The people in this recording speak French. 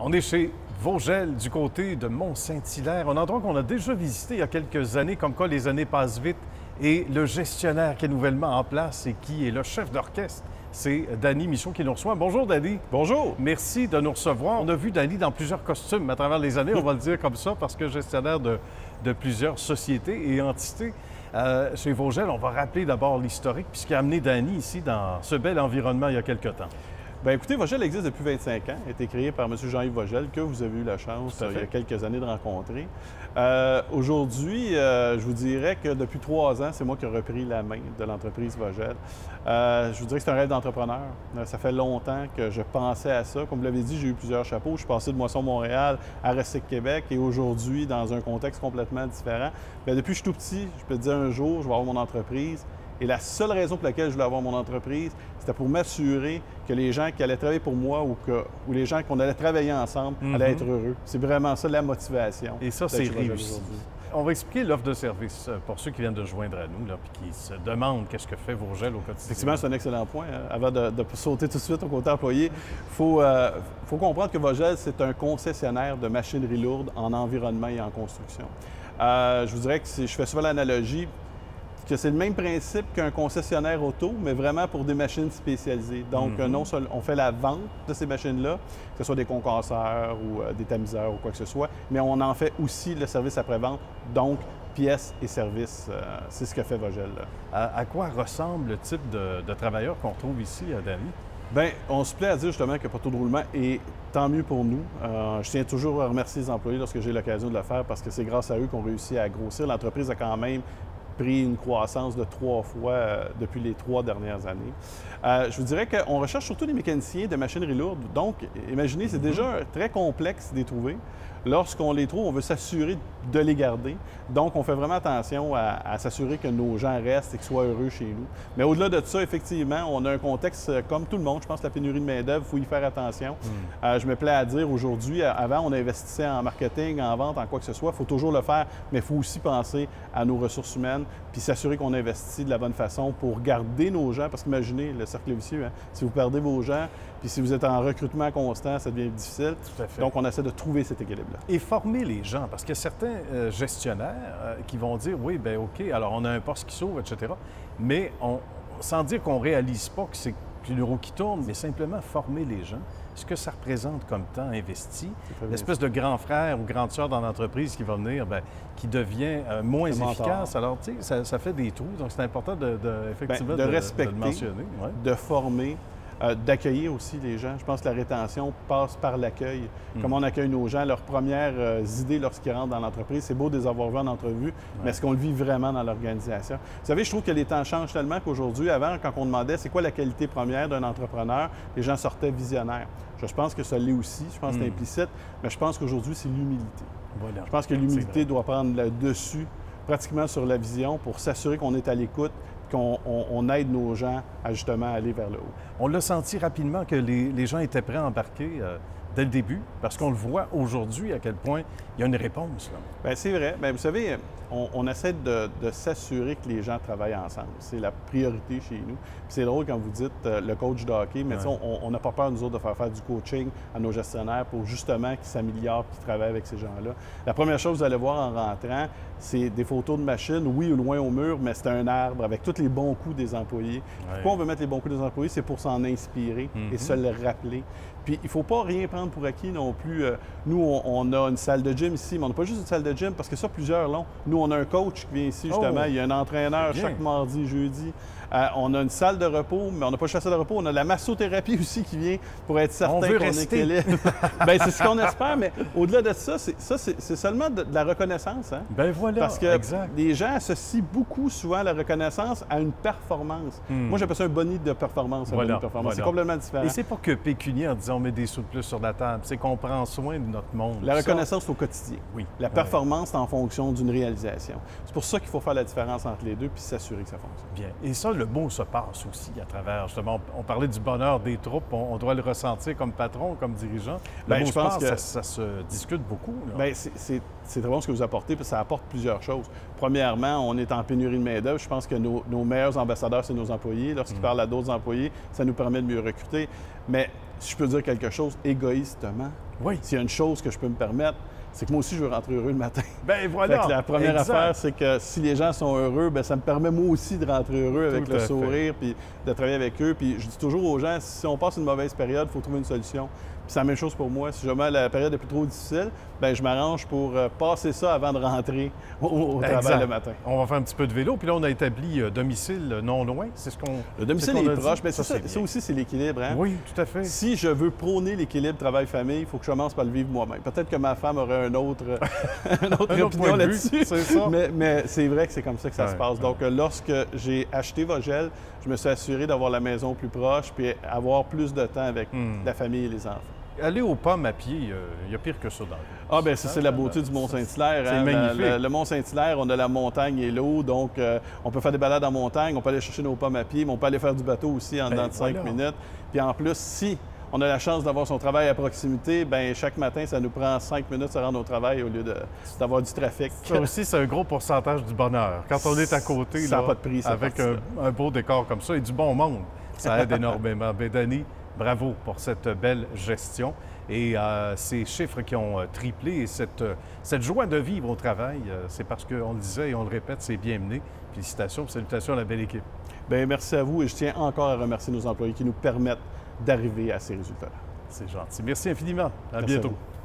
On est chez Vogel, du côté de Mont-Saint-Hilaire, un endroit qu'on a déjà visité il y a quelques années, comme quoi les années passent vite. Et le gestionnaire qui est nouvellement en place et qui est le chef d'orchestre, c'est Danny Michaud qui nous reçoit. Bonjour, Danny. Bonjour. Merci de nous recevoir. On a vu Danny dans plusieurs costumes à travers les années, on va le dire comme ça, parce que gestionnaire de plusieurs sociétés et entités. Chez Vogel, on va rappeler d'abord l'historique, puisqu'il a amené Danny ici dans ce bel environnement il y a quelque temps. Bien, écoutez, Vogel existe depuis 25 ans. Il a été créé par M. Jean-Yves Vogel, que vous avez eu la chance il y a quelques années de rencontrer. Aujourd'hui, je vous dirais que depuis 3 ans, c'est moi qui ai repris la main de l'entreprise Vogel. Je vous dirais que c'est un rêve d'entrepreneur. Ça fait longtemps que je pensais à ça. Comme vous l'avez dit, j'ai eu plusieurs chapeaux. Je suis passé de Moisson Montréal à Restick Québec et aujourd'hui, dans un contexte complètement différent. Bien, depuis que je suis tout petit, je peux te dire un jour, je vais avoir mon entreprise. Et la seule raison pour laquelle je voulais avoir mon entreprise, c'était pour m'assurer que les gens qui allaient travailler pour moi ou les gens qu'on allait travailler ensemble allaient être heureux. C'est vraiment ça la motivation. Et ça, c'est réussi. On va expliquer l'offre de service pour ceux qui viennent de joindre à nous et qui se demandent qu'est-ce que fait Vogel au quotidien. Effectivement, c'est un excellent point. Avant de sauter tout de suite au côté employé, il faut comprendre que Vogel, c'est un concessionnaire de machinerie lourde en environnement et en construction. Je vous dirais que je fais souvent l'analogie que c'est le même principe qu'un concessionnaire auto, mais vraiment pour des machines spécialisées. Donc, non seulement on fait la vente de ces machines-là, que ce soit des concasseurs ou des tamiseurs ou quoi que ce soit, mais on en fait aussi le service après-vente, donc pièces et services. C'est ce que fait Vogel. À quoi ressemble le type de travailleur qu'on trouve ici, Danny? Bien, on se plaît à dire justement qu'il n'y a pas trop de roulement et tant mieux pour nous. Je tiens toujours à remercier les employés lorsque j'ai l'occasion de le faire parce que c'est grâce à eux qu'on réussit à grossir. L'entreprise a quand même pris une croissance de 3 fois depuis les 3 dernières années. Je vous dirais qu'on recherche surtout des mécaniciens de machinerie lourde. Donc, imaginez, c'est déjà très complexe de les trouver. Lorsqu'on les trouve, on veut s'assurer de les garder. Donc, on fait vraiment attention à s'assurer que nos gens restent et qu'ils soient heureux chez nous. Mais au-delà de ça, effectivement, on a un contexte comme tout le monde. Je pense que la pénurie de main-d'œuvre, il faut y faire attention. Je me plais à dire aujourd'hui, avant, on investissait en marketing, en vente, en quoi que ce soit. Il faut toujours le faire, mais il faut aussi penser à nos ressources humaines puis s'assurer qu'on investit de la bonne façon pour garder nos gens. Parce qu'imaginez le cercle vicieux, hein? Si vous perdez vos gens, puis si vous êtes en recrutement constant, ça devient difficile. Tout à fait. Donc, on essaie de trouver cet équilibre-là. Et former les gens, parce qu'il y a certains gestionnaires qui vont dire, oui, bien OK, alors on a un poste qui s'ouvre, etc. Mais sans dire qu'on ne réalise pas que c'est une roue qui tourne, mais simplement former les gens. Ce que ça représente comme temps investi, l'espèce de grand frère ou grande sœur dans l'entreprise qui va venir, bien, qui devient moins efficace. Alors, tu sais, ça fait des trous, donc c'est important effectivement, de respecter, de le mentionner. Ouais. De former, d'accueillir aussi les gens. Je pense que la rétention passe par l'accueil. Comment on accueille nos gens, leurs premières idées lorsqu'ils rentrent dans l'entreprise. C'est beau de les avoir vus en entrevue, mais est-ce qu'on le vit vraiment dans l'organisation? Vous savez, je trouve que les temps changent tellement qu'aujourd'hui, avant, quand on demandait c'est quoi la qualité première d'un entrepreneur, les gens sortaient visionnaires. Je pense que ça l'est aussi, je pense que c'est implicite, mais je pense qu'aujourd'hui, c'est l'humilité. Voilà. Je pense que l'humilité doit prendre le dessus pratiquement sur la vision pour s'assurer qu'on est à l'écoute, qu'on aide nos gens à justement aller vers le haut. On l'a senti rapidement que les gens étaient prêts à embarquer dès le début, parce qu'on le voit aujourd'hui à quel point il y a une réponse. Bien, c'est vrai. Bien, vous savez, on essaie de s'assurer que les gens travaillent ensemble. C'est la priorité chez nous. Puis c'est drôle quand vous dites le coach de hockey, mais on n'a pas peur, nous autres, de faire du coaching à nos gestionnaires pour justement qu'ils s'améliorent et qu'ils travaillent avec ces gens-là. La première chose que vous allez voir en rentrant, c'est des photos de machines, oui, loin au mur, mais c'est un arbre avec tous les bons coups des employés. Ouais. Pourquoi on veut mettre les bons coups des employés? C'est pour s'en inspirer et se le rappeler. Puis il ne faut pas rien prendre pour acquis non plus. Nous, on a une salle de gym ici, mais on n'a pas juste une salle de gym parce que ça, plusieurs l'ont. Nous, on a un coach qui vient ici, justement. Il y a un entraîneur chaque mardi, jeudi. On a une salle de repos, mais on n'a pas juste la salle de repos. On a la massothérapie aussi qui vient pour être certain qu'on équilibre. Bien, c'est ce qu'on espère, mais au-delà de ça, c'est seulement de la reconnaissance. Hein? Bien voilà, parce que les gens associent beaucoup souvent la reconnaissance à une performance. Moi, j'appelle ça un boni de performance. Voilà, C'est complètement différent. Et c'est pas que pécunier en disant on met des sous de plus sur la table, c'est qu'on prend soin de notre monde. La reconnaissance au quotidien. Oui. La performance, c'est en fonction d'une réalisation. C'est pour ça qu'il faut faire la différence entre les deux puis s'assurer que ça fonctionne. Bien. Et ça, le mot se passe aussi à travers, justement, on parlait du bonheur des troupes, on doit le ressentir comme patron, comme dirigeant. Le mot je se pense passe, que ça se discute beaucoup. Là. Bien, c'est très bon ce que vous apportez, parce que ça apporte plusieurs choses. Premièrement, on est en pénurie de main-d'œuvre. Je pense que nos meilleurs ambassadeurs, c'est nos employés. Lorsqu'ils parlent à d'autres employés, ça nous permet de mieux recruter. Mais si je peux dire quelque chose égoïstement, Oui. s'il y a une chose que je peux me permettre, c'est que moi aussi, je veux rentrer heureux le matin. Ben voilà! Fait que la première Exact. affaire, c'est que si les gens sont heureux, bien, ça me permet moi aussi de rentrer heureux avec Tout le à fait. sourire, puis de travailler avec eux. Puis je dis toujours aux gens, si on passe une mauvaise période, il faut trouver une solution. Puis c'est la même chose pour moi. Si jamais la période est plus trop difficile, bien, je m'arrange pour passer ça avant de rentrer au travail Exact. le matin. On va faire un petit peu de vélo, puis là, on a établi domicile non loin. C'est ce qu'on. Le domicile c'est ce qu'on est a dit. proche. Bien, Ça, ça bien. aussi, c'est l'équilibre. Hein? Oui, tout à fait. Si je veux prôner l'équilibre travail-famille, il faut que je commence par le vivre moi-même. Peut-être que ma femme aurait une autre Un autre opinion point de vue, là-dessus. c'est ça. Mais c'est vrai que c'est comme ça que ça se Ouais, passe. Donc, lorsque j'ai acheté Vogel, je me suis assuré d'avoir la maison plus proche puis avoir plus de temps avec la famille et les enfants. Aller aux pommes à pied, il y a pire que ça dans la vie. Ah, bien, ça, c'est la beauté du Mont-Saint-Hilaire. C'est hein. magnifique. Le Mont-Saint-Hilaire, on a la montagne et l'eau, donc on peut faire des balades en montagne, on peut aller chercher nos pommes à pied, mais on peut aller faire du bateau aussi en dedans de 5 voilà. minutes. Puis en plus, si on a la chance d'avoir son travail à proximité, bien, chaque matin, ça nous prend 5 minutes de se rendre au travail au lieu d'avoir du trafic. Ça aussi, c'est un gros pourcentage du bonheur. Quand on est à côté, Ça là, n'a pas de prix, ça, avec partie-là. un beau décor comme ça et du bon monde, ça aide énormément. Ben, Danny, bravo pour cette belle gestion. Et ces chiffres qui ont triplé et cette joie de vivre au travail, c'est parce qu'on le disait et on le répète, c'est bien mené. Félicitations, salutations à la belle équipe. Bien, merci à vous et je tiens encore à remercier nos employés qui nous permettent d'arriver à ces résultats-là. C'est gentil. Merci infiniment. À Merci bientôt. vous.